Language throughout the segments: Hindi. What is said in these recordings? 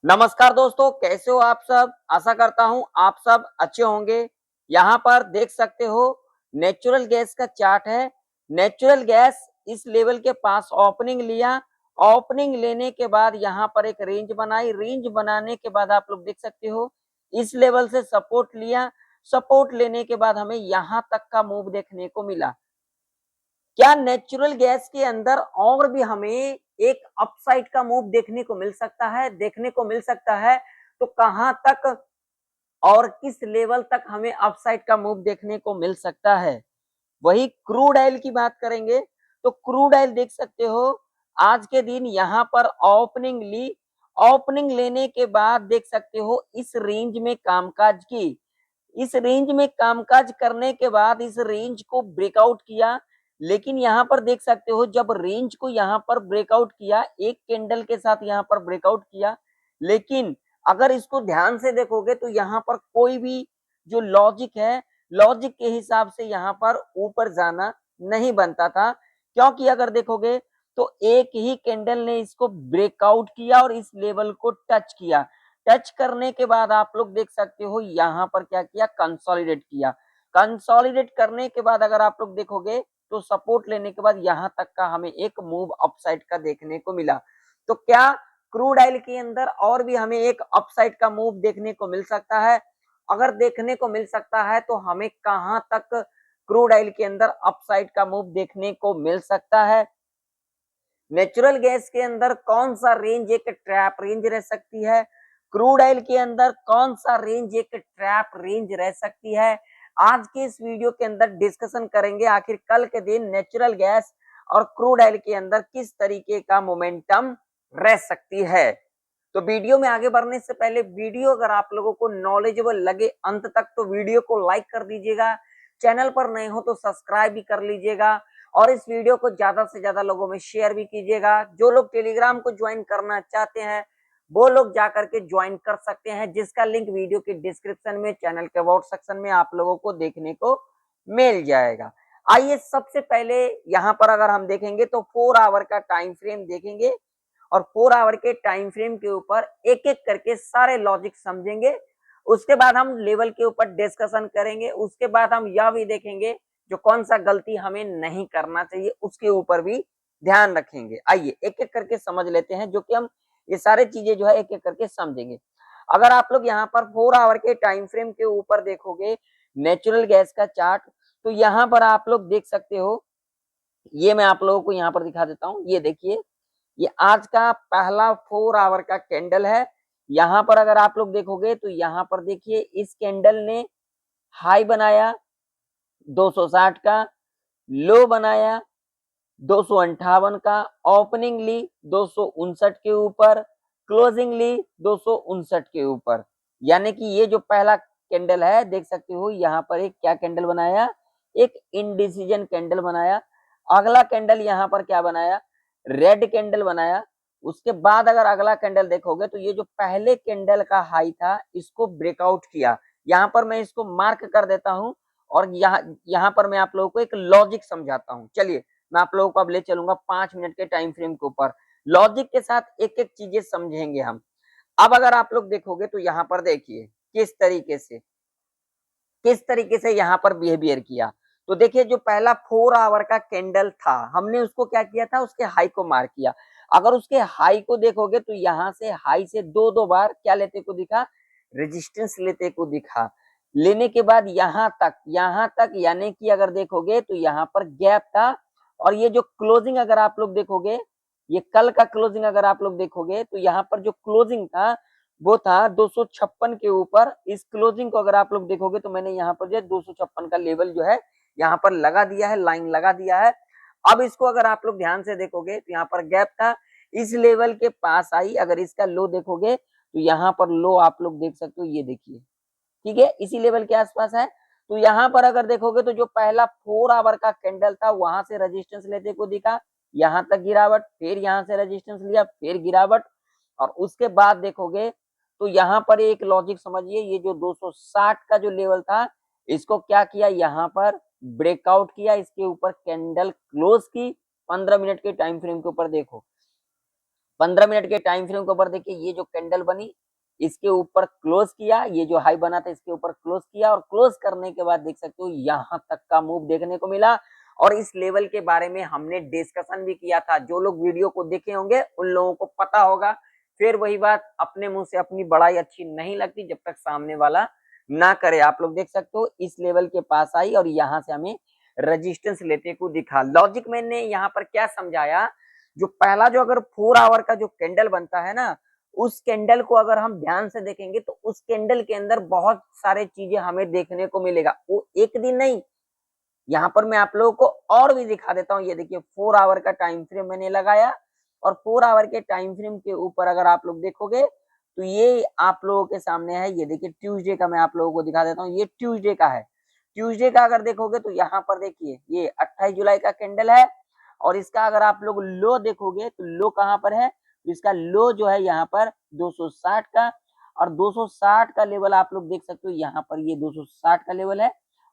नमस्कार दोस्तों, कैसे हो आप सब? आशा करता हूँ आप सब अच्छे होंगे। यहाँ पर देख सकते हो नेचुरल गैस का चार्ट है। नेचुरल गैस इस लेवल के पास ओपनिंग लिया। ओपनिंग लेने के बाद यहाँ पर एक रेंज बनाई। रेंज बनाने के बाद आप लोग देख सकते हो इस लेवल से सपोर्ट लिया। सपोर्ट लेने के बाद हमें यहाँ तक का मूव देखने को मिला। क्या नेचुरल गैस के अंदर और भी हमें एक अपसाइड का मूव देखने को मिल सकता है? देखने को मिल सकता है तो कहां तक और किस लेवल तक हमें अपसाइड का मूव देखने को मिल सकता है? वही क्रूड ऑयल की बात करेंगे तो क्रूड ऑयल देख सकते हो आज के दिन यहां पर ओपनिंग ली। ओपनिंग लेने के बाद देख सकते हो इस रेंज में कामकाज की। इस रेंज में कामकाज करने के बाद इस रेंज को ब्रेकआउट किया। लेकिन यहां पर देख सकते हो जब रेंज को यहां पर ब्रेकआउट किया, एक कैंडल के साथ यहां पर ब्रेकआउट किया। लेकिन अगर इसको ध्यान से देखोगे तो यहां पर कोई भी जो लॉजिक है, लॉजिक के हिसाब से यहां पर ऊपर जाना नहीं बनता था। क्योंकि अगर देखोगे तो एक ही कैंडल ने इसको ब्रेकआउट किया और इस लेवल को टच किया। टच करने के बाद आप लोग देख सकते हो यहां पर क्या किया, कंसोलिडेट किया। कंसोलिडेट करने के बाद अगर आप लोग देखोगे तो सपोर्ट लेने के बाद यहां तक का हमें एक मूव अपसाइड का देखने को मिला। तो क्या क्रूड ऑयल के अंदर और भी हमें एक अपसाइड का मूव देखने को मिल सकता है? अगर देखने को मिल सकता है तो हमें कहां तक क्रूड ऑयल के अंदर अपसाइड का मूव देखने को मिल सकता है? नेचुरल गैस के अंदर कौन सा रेंज एक ट्रैप रेंज रह सकती है? क्रूड ऑयल के अंदर कौन सा रेंज एक ट्रैप रेंज रह सकती है? आज के इस वीडियो के अंदर डिस्कशन करेंगे आखिर कल के दिन नेचुरल गैस और क्रूड ऑयल के अंदर किस तरीके का मोमेंटम रह सकती है। तो वीडियो में आगे बढ़ने से पहले वीडियो अगर आप लोगों को नॉलेजेबल लगे अंत तक तो वीडियो को लाइक कर दीजिएगा। चैनल पर नए हो तो सब्सक्राइब भी कर लीजिएगा और इस वीडियो को ज्यादा से ज्यादा लोगों में शेयर भी कीजिएगा। जो लोग टेलीग्राम को ज्वाइन करना चाहते हैं वो लोग जाकर के ज्वाइन कर सकते हैं, जिसका लिंक वीडियो के डिस्क्रिप्शन में चैनल के अबाउट सेक्शन में आप लोगों को देखने को मिल जाएगा। आइए सबसे पहले यहाँ पर अगर हम देखेंगे तो 4 आवर का टाइम फ्रेम देखेंगे और 4 आवर के टाइम फ्रेम के ऊपर एक एक करके सारे लॉजिक समझेंगे। उसके बाद हम लेवल के ऊपर डिस्कशन करेंगे। उसके बाद हम यह भी देखेंगे जो कौन सा गलती हमें नहीं करना चाहिए उसके ऊपर भी ध्यान रखेंगे। आइए एक एक करके समझ लेते हैं, जो कि हम ये सारे चीजें जो है एक एक करके समझेंगे। अगर आप लोग यहाँ पर 4 आवर के टाइम फ्रेम के ऊपर देखोगे नेचुरल गैस का चार्ट, तो यहाँ पर आप लोग देख सकते हो, ये मैं आप लोगों को यहाँ पर दिखा देता हूँ। ये देखिए, ये आज का पहला 4 आवर का कैंडल है। यहाँ पर अगर आप लोग देखोगे तो यहाँ पर देखिए इस कैंडल ने हाई बनाया 260 का, लो बनाया 258 का, ओपनिंग ली 259 के ऊपर, क्लोजिंग ली 259 के ऊपर। यानी कि ये जो पहला कैंडल है देख सकते हो यहाँ पर एक क्या कैंडल बनाया, एक इनडिसीजन कैंडल बनाया। अगला कैंडल यहाँ पर क्या बनाया, रेड कैंडल बनाया। उसके बाद अगर अगला कैंडल देखोगे तो ये जो पहले कैंडल का हाई था इसको ब्रेकआउट किया। यहाँ पर मैं इसको मार्क कर देता हूं और यहाँ पर मैं आप लोगों को एक लॉजिक समझाता हूँ। चलिए मैं आप लोगों को अब ले चलूंगा 5 मिनट के टाइम फ्रेम के ऊपर। लॉजिक के साथ एक एक चीजें समझेंगे हम। अब अगर आप लोग देखोगे तो यहाँ पर देखिए किस तरीके से यहाँ पर बिहेवियर किया। तो देखिए जो पहला 4 आवर का कैंडल था हमने उसको क्या किया था, उसके हाई को मार्क किया। अगर उसके हाई को देखोगे तो यहाँ से हाई से दो दो बार क्या लेते को दिखा, रेजिस्टेंस लेते को दिखा। लेने के बाद यहाँ तक यानी कि अगर देखोगे तो यहाँ पर गैप था। और ये जो क्लोजिंग अगर आप लोग देखोगे, ये कल का क्लोजिंग अगर आप लोग देखोगे तो यहाँ पर जो क्लोजिंग था वो था 256 के ऊपर। इस क्लोजिंग को अगर आप लोग देखोगे तो मैंने यहाँ पर जो है 256 का लेवल जो है यहाँ पर लगा दिया है, लाइन लगा दिया है। अब इसको अगर आप लोग ध्यान से देखोगे तो यहाँ पर गैप था, इस लेवल के पास आई। अगर इसका लो देखोगे तो यहाँ पर लो आप लोग देख सकते हो, ये देखिए, ठीक है, इसी लेवल के आसपास है। तो यहाँ पर अगर देखोगे तो जो पहला 4 आवर का कैंडल था वहां से रेजिस्टेंस लेते को दिखा, यहाँ तक गिरावट, फिर यहाँ से रेजिस्टेंस लिया, फिर गिरावट। और उसके बाद देखोगे तो यहाँ पर एक लॉजिक समझिए, ये जो 260 का जो लेवल था इसको क्या किया, यहाँ पर ब्रेकआउट किया, इसके ऊपर कैंडल क्लोज की। 15 मिनट के टाइम फ्रेम के ऊपर देखो, 15 मिनट के टाइम फ्रेम के ऊपर देखिए ये जो कैंडल बनी इसके ऊपर क्लोज किया, ये जो हाई बना था इसके ऊपर क्लोज किया और क्लोज करने के बाद देख सकते हो यहाँ तक का मूव देखने को मिला। और इस लेवल के बारे में हमने डिस्कशन भी किया था, जो लोग वीडियो को देखे होंगे उन लोगों को पता होगा। फिर वही बात, अपने मुंह से अपनी बड़ाई अच्छी नहीं लगती जब तक सामने वाला ना करे। आप लोग देख सकते हो इस लेवल के पास आई और यहाँ से हमें रेजिस्टेंस लेते को दिखा। लॉजिक मैंने यहाँ पर क्या समझाया, जो पहला जो अगर 4 आवर का जो कैंडल बनता है ना, उस कैंडल को अगर हम ध्यान से देखेंगे तो उस कैंडल के अंदर बहुत सारे चीजें हमें देखने को मिलेगा। वो एक दिन नहीं, यहाँ पर मैं आप लोगों को और भी दिखा देता हूँ। ये देखिए 4 आवर का टाइम फ्रेम मैंने लगाया और 4 आवर के टाइम फ्रेम के ऊपर अगर आप लोग देखोगे तो ये आप लोगों के सामने है। ये देखिए ट्यूसडे का मैं आप लोगों को दिखा देता हूँ, ये ट्यूसडे का है। ट्यूसडे का अगर देखोगे तो यहाँ पर देखिए ये 28 जुलाई का कैंडल है और इसका अगर आप लोग लो देखोगे तो लो कहाँ पर है, तो इसका लो जो है यहाँ पर 260 का, और 260 का लेवल आप लोग देख सकते हो यहाँ पर ये 260 का लेवल है।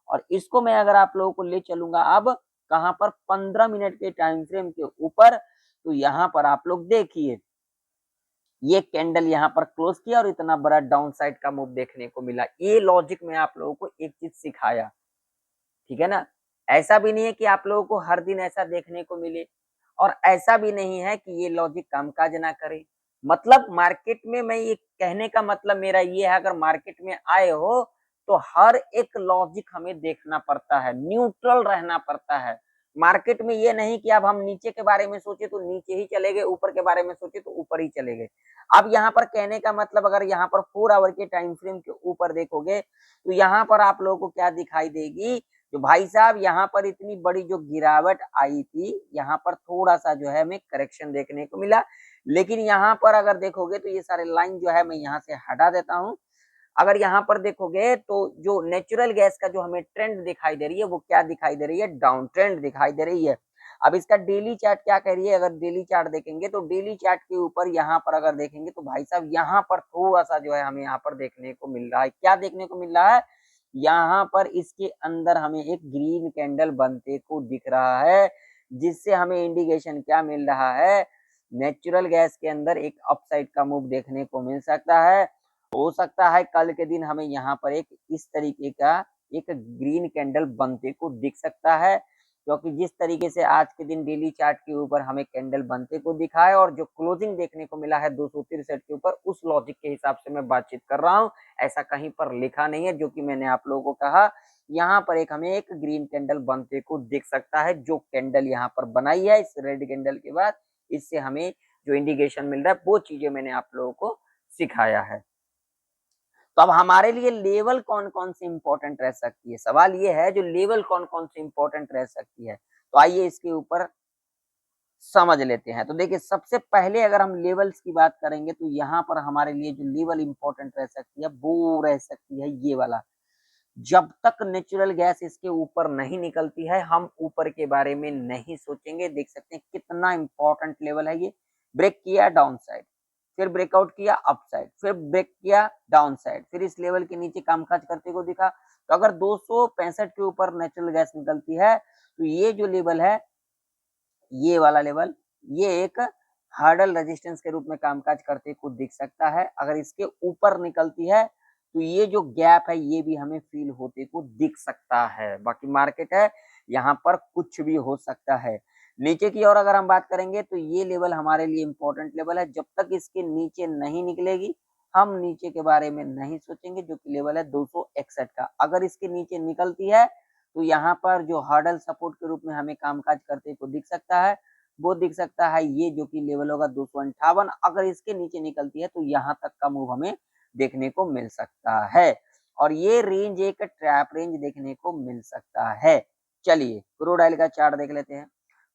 और इसको मैं अगर आप लोगों को ले चलूंगा अब कहां पर, 15 मिनट के टाइम फ्रेम के ऊपर, तो यहाँ पर आप लोग देखिए ये कैंडल यहाँ पर क्लोज किया और इतना बड़ा डाउन साइड का मूव देखने को मिला। ये लॉजिक में आप लोगों को एक चीज सिखाया, ठीक है ना। ऐसा भी नहीं है कि आप लोगों को हर दिन ऐसा देखने को मिले और ऐसा भी नहीं है कि ये लॉजिक कामकाज ना करे। मतलब मार्केट में, मैं ये कहने का मतलब मेरा ये है, अगर मार्केट में आए हो तो हर एक लॉजिक हमें देखना पड़ता है, न्यूट्रल रहना पड़ता है। मार्केट में ये नहीं कि अब हम नीचे के बारे में सोचे तो नीचे ही चले गए, ऊपर के बारे में सोचे तो ऊपर ही चले गए। अब यहाँ पर कहने का मतलब, अगर यहाँ पर 4 आवर के टाइम फ्रेम के ऊपर देखोगे तो यहाँ पर आप लोगों को क्या दिखाई देगी, तो भाई साहब यहाँ पर इतनी बड़ी जो गिरावट आई थी, यहाँ पर थोड़ा सा जो है हमें करेक्शन देखने को मिला। लेकिन यहाँ पर अगर देखोगे तो ये सारे लाइन जो है मैं यहाँ से हटा देता हूँ। अगर यहाँ पर देखोगे तो जो नेचुरल गैस का जो हमें ट्रेंड दिखाई दे रही है वो क्या दिखाई दे रही है, डाउन ट्रेंड दिखाई दे रही है। अब इसका डेली चार्ट क्या कह रही है, अगर डेली चार्ट देखेंगे तो डेली चार्ट के ऊपर यहाँ पर अगर देखेंगे तो भाई साहब यहाँ पर थोड़ा सा जो है हमें यहाँ पर देखने को मिल रहा है, क्या देखने को मिल रहा है, यहाँ पर इसके अंदर हमें एक ग्रीन कैंडल बनते को दिख रहा है, जिससे हमें इंडिकेशन क्या मिल रहा है, नेचुरल गैस के अंदर एक अपसाइड का मूव देखने को मिल सकता है। हो सकता है कल के दिन हमें यहाँ पर एक इस तरीके का एक ग्रीन कैंडल बनते को दिख सकता है, क्योंकि जिस तरीके से आज के दिन डेली चार्ट के ऊपर हमें कैंडल बनते को दिखा है और जो क्लोजिंग देखने को मिला है 263 के ऊपर, उस लॉजिक के हिसाब से मैं बातचीत कर रहा हूँ। ऐसा कहीं पर लिखा नहीं है, जो कि मैंने आप लोगों को कहा यहाँ पर एक हमें एक ग्रीन कैंडल बनते को दिख सकता है। जो कैंडल यहाँ पर बनाई है इस रेड कैंडल के बाद, इससे हमें जो इंडिकेशन मिल रहा है वो चीजें मैंने आप लोगों को सिखाया है। तो अब हमारे लिए लेवल कौन कौन सी इंपॉर्टेंट रह सकती है, सवाल ये है जो लेवल कौन कौन सी इंपॉर्टेंट रह सकती है। तो आइए इसके ऊपर समझ लेते हैं। तो देखिए सबसे पहले अगर हम लेवल्स की बात करेंगे तो यहाँ पर हमारे लिए जो लेवल इंपॉर्टेंट रह सकती है वो रह सकती है ये वाला। जब तक नेचुरल गैस इसके ऊपर नहीं निकलती है हम ऊपर के बारे में नहीं सोचेंगे। देख सकते हैं कितना इंपॉर्टेंट लेवल है ये। ब्रेक किया डाउन साइड, फिर ब्रेकआउट किया अप साइड, फिर ब्रेक किया डाउन साइड, फिर इस लेवल के नीचे कामकाज करते को दिखा। तो अगर 265 के ऊपर नेचुरल गैस निकलती है तो ये जो लेवल है, ये वाला लेवल, ये एक हार्डल रेजिस्टेंस के रूप में कामकाज करते को दिख सकता है। अगर इसके ऊपर निकलती है तो ये जो गैप है ये भी हमें फील होते को दिख सकता है। बाकी मार्केट है, यहाँ पर कुछ भी हो सकता है। नीचे की ओर अगर हम बात करेंगे तो ये लेवल हमारे लिए इंपॉर्टेंट लेवल है। जब तक इसके नीचे नहीं निकलेगी हम नीचे के बारे में नहीं सोचेंगे, जो कि लेवल है 261 का। अगर इसके नीचे निकलती है तो यहाँ पर जो हार्डल सपोर्ट के रूप में हमें कामकाज करते को दिख सकता है, वो दिख सकता है ये जो कि लेवल होगा 258। अगर इसके नीचे निकलती है तो यहाँ तक का मूव हमें देखने को मिल सकता है और ये रेंज एक ट्रैप रेंज देखने को मिल सकता है। चलिए क्रूड ऑयल का चार्ट देख लेते हैं।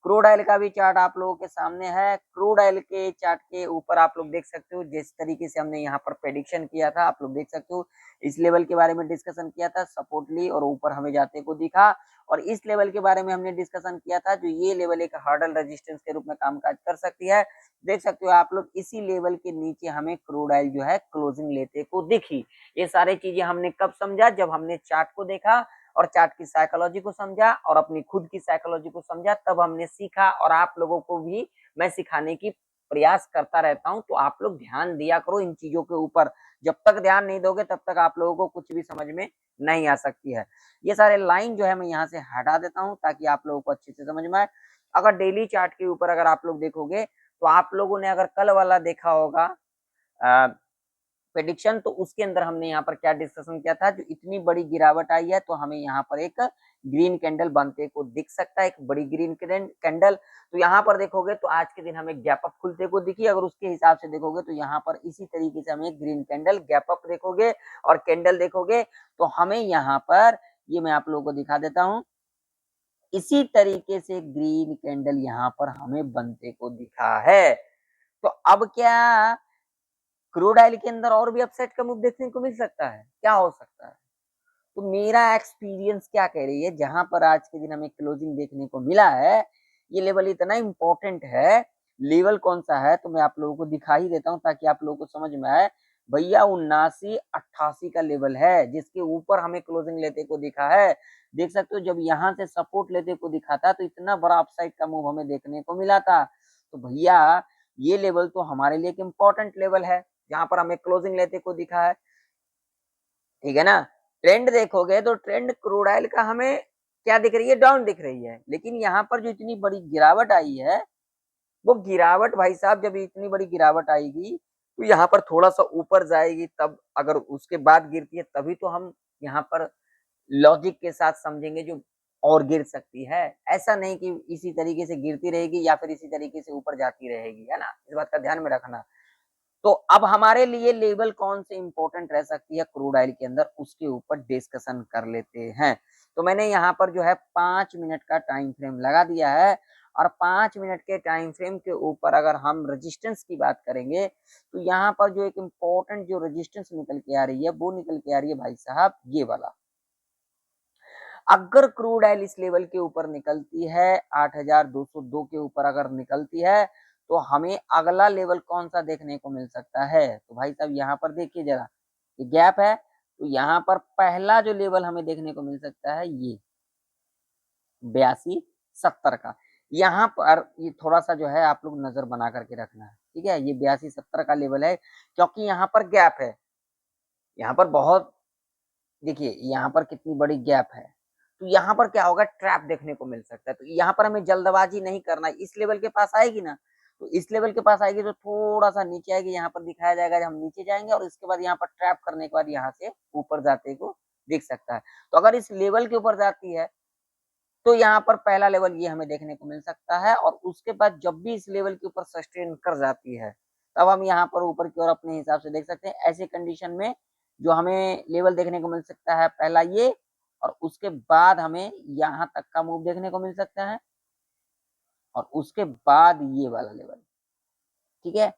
क्रूड ऑयल का भी चार्ट आप लोगों के सामने है। क्रूड ऑयल के चार्ट के ऊपर आप लोग देख सकते हो जिस तरीके से हमने यहाँ पर प्रेडिक्शन किया था, आप लोग देख सकते हो इस लेवल के बारे में डिस्कशन किया था, सपोर्ट ली और ऊपर हमें जाते को दिखा। और इस लेवल के बारे में हमने डिस्कशन किया था जो ये लेवल एक हार्डल रेजिस्टेंस के रूप में कामकाज कर सकती है। देख सकते हो आप लोग इसी लेवल के नीचे हमें क्रूड ऑयल जो है क्लोजिंग लेते को दिखी। ये सारी चीजें हमने कब समझा, जब हमने चार्ट को देखा और चार्ट की साइकोलॉजी को समझा और अपनी खुद की साइकोलॉजी को समझा, तब हमने सीखा और आप लोगों को भी मैं सिखाने की प्रयास करता रहता हूँ, तो आप लोग ध्यान दिया करो इन चीज़ों के ऊपर। जब तक ध्यान नहीं दोगे तब तक आप लोगों को कुछ भी समझ में नहीं आ सकती है। ये सारे लाइन जो है मैं यहाँ से हटा देता हूँ ताकि आप लोगों को अच्छे से समझ में आए। अगर डेली चार्ट के ऊपर अगर आप लोग देखोगे, तो आप लोगों ने अगर कल वाला देखा होगा प्रेडिक्शन, तो उसके अंदर हमने यहाँ पर क्या डिस्कशन किया था, जो इतनी बड़ी गिरावट आई है तो हमें यहाँ पर एक ग्रीन कैंडल बनते को दिख सकता है, एक बड़ी ग्रीन कैंडल। तो यहाँ पर देखोगे तो आज के दिन हमें गैप अप खुलते को दिखी। अगर उसके हिसाब से देखोगे तो यहाँ पर इसी तरीके से हमें ग्रीन कैंडल गैप अप देखोगे और कैंडल देखोगे, तो हमें यहाँ पर ये मैं आप लोगों को दिखा देता हूँ, इसी तरीके से ग्रीन कैंडल यहाँ पर हमें बनते को दिखा है। तो अब क्या क्रूड ऑयल के अंदर और भी अपसाइड का मूव देखने को मिल सकता है? क्या हो सकता है? तो मेरा एक्सपीरियंस क्या कह रही है, जहां पर आज के दिन हमें क्लोजिंग देखने को मिला है, ये लेवल इतना इंपॉर्टेंट है। लेवल कौन सा है तो मैं आप लोगों को दिखा ही देता हूं ताकि आप लोगों को समझ में आए। भैया 79-88 का लेवल है, जिसके ऊपर हमें क्लोजिंग लेते को दिखा है। देख सकते हो जब यहाँ से सपोर्ट लेते को दिखा था तो इतना बड़ा अपसाइड का मूव हमें देखने को मिला था। तो भैया ये लेवल तो हमारे लिए एक इम्पोर्टेंट लेवल है, जहां पर हमें क्लोजिंग लेते को दिखा है। ठीक है ना? ट्रेंड देखोगे तो ट्रेंड क्रूड ऑयल का हमें क्या दिख रही है, डाउन दिख रही है। लेकिन यहाँ पर जो इतनी बड़ी गिरावट आई है, वो गिरावट भाई साहब जब इतनी बड़ी गिरावट आएगी तो यहाँ पर थोड़ा सा ऊपर जाएगी, तब अगर उसके बाद गिरती है तभी तो हम यहाँ पर लॉजिक के साथ समझेंगे जो और गिर सकती है। ऐसा नहीं कि इसी तरीके से गिरती रहेगी या फिर इसी तरीके से ऊपर जाती रहेगी, है ना? इस बात का ध्यान में रखना। तो अब हमारे लिए लेवल कौन से इंपॉर्टेंट रह सकती है क्रूड ऑयल के अंदर, उसके ऊपर डिस्कशन कर लेते हैं। तो मैंने यहाँ पर जो है 5 मिनट का टाइम फ्रेम लगा दिया है, और 5 मिनट के टाइम फ्रेम के ऊपर अगर हम रेजिस्टेंस की बात करेंगे, तो यहाँ पर जो एक इम्पोर्टेंट जो रेजिस्टेंस निकल के आ रही है, वो निकल के आ रही है भाई साहब ये वाला। अगर क्रूड ऑयल इस लेवल के ऊपर निकलती है, 8202 के ऊपर अगर निकलती है, तो हमें अगला लेवल कौन सा देखने को मिल सकता है? तो भाई साहब यहाँ पर देखिए जरा, ये गैप है, तो यहाँ पर पहला जो लेवल हमें देखने को मिल सकता है ये 8270 का। यहाँ पर ये थोड़ा सा जो है आप लोग नजर बना करके रखना है, ठीक है? ये 8270 का लेवल है, क्योंकि यहाँ पर गैप है। यहाँ पर बहुत, देखिए यहाँ पर कितनी बड़ी गैप है, तो यहाँ पर क्या होगा, ट्रैप देखने को मिल सकता है। तो यहाँ पर हमें जल्दबाजी नहीं करना है, इस लेवल के पास आएगी ना, तो इस लेवल के पास आएगी तो थोड़ा सा नीचे आएगी, यहाँ पर दिखाया जाएगा जब हम नीचे जाएंगे, और इसके बाद यहाँ पर ट्रैप करने के बाद यहाँ से ऊपर जाते को दिख सकता है। तो अगर इस लेवल के ऊपर जाती है तो यहाँ पर पहला लेवल ये हमें देखने को मिल सकता है, और उसके बाद जब भी इस लेवल के ऊपर सस्टेन कर जाती है, तब हम यहाँ पर ऊपर की ओर अपने हिसाब से देख सकते हैं। ऐसे कंडीशन में जो हमें लेवल देखने को मिल सकता है, पहला ये, और उसके बाद हमें यहाँ तक का मूव देखने को मिल सकता है, और उसके बाद ये वाला लेवल, ठीक है?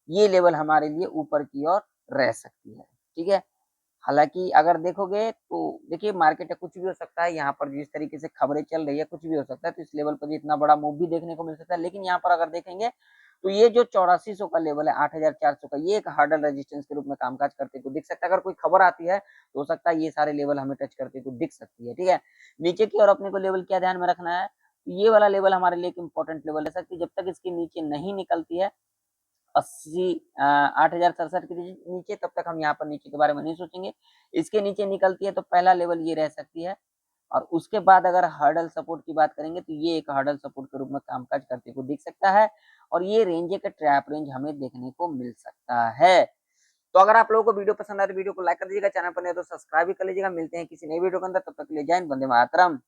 ये लेवल हमारे लिए ऊपर की ओर रह सकती है, ठीक है? हालाँकि अगर देखोगे तो देखिए मार्केट है, कुछ भी हो सकता है। यहाँ पर जिस तरीके से खबरें चल रही है, कुछ भी हो सकता है, तो इस लेवल पर भी इतना बड़ा मूव भी देखने को मिल सकता है। लेकिन यहाँ पर अगर देखेंगे तो ये जो 8400 का लेवल है, 8400 का, ये एक हार्डल रेजिस्टेंस के रूप में कामकाज करते को दिख सकता है। अगर कोई खबर आती है तो हो सकता है ये सारे लेवल हमें टच करते को दिख सकती है, ठीक है? नीचे की ओर अपने को लेवल क्या ध्यान में रखना है, ये वाला लेवल हमारे लिए एक इम्पोर्टेंट लेवल रह सकती है। जब तक इसके नीचे नहीं निकलती है 80 8067 के नीचे, तब तक हम यहाँ पर नीचे के बारे में नहीं सोचेंगे। इसके नीचे निकलती है तो पहला लेवल ये रह सकती है, और उसके बाद अगर हर्डल सपोर्ट की बात करेंगे तो ये एक हर्डल सपोर्ट के रूप में कामकाज करते को दिख सकता है, और ये रेंज एक ट्रैप रेंज हमें देखने को मिल सकता है। तो अगर आप लोगों को वीडियो पसंद आए तो वीडियो को लाइक कर दीजिएगा, चैनल पर नहीं तो सब्सक्राइब भी कर लीजिएगा। मिलते हैं किसी नई वीडियो के अंदर, तब तक के लिए जय हिंद, वंदे मातरम।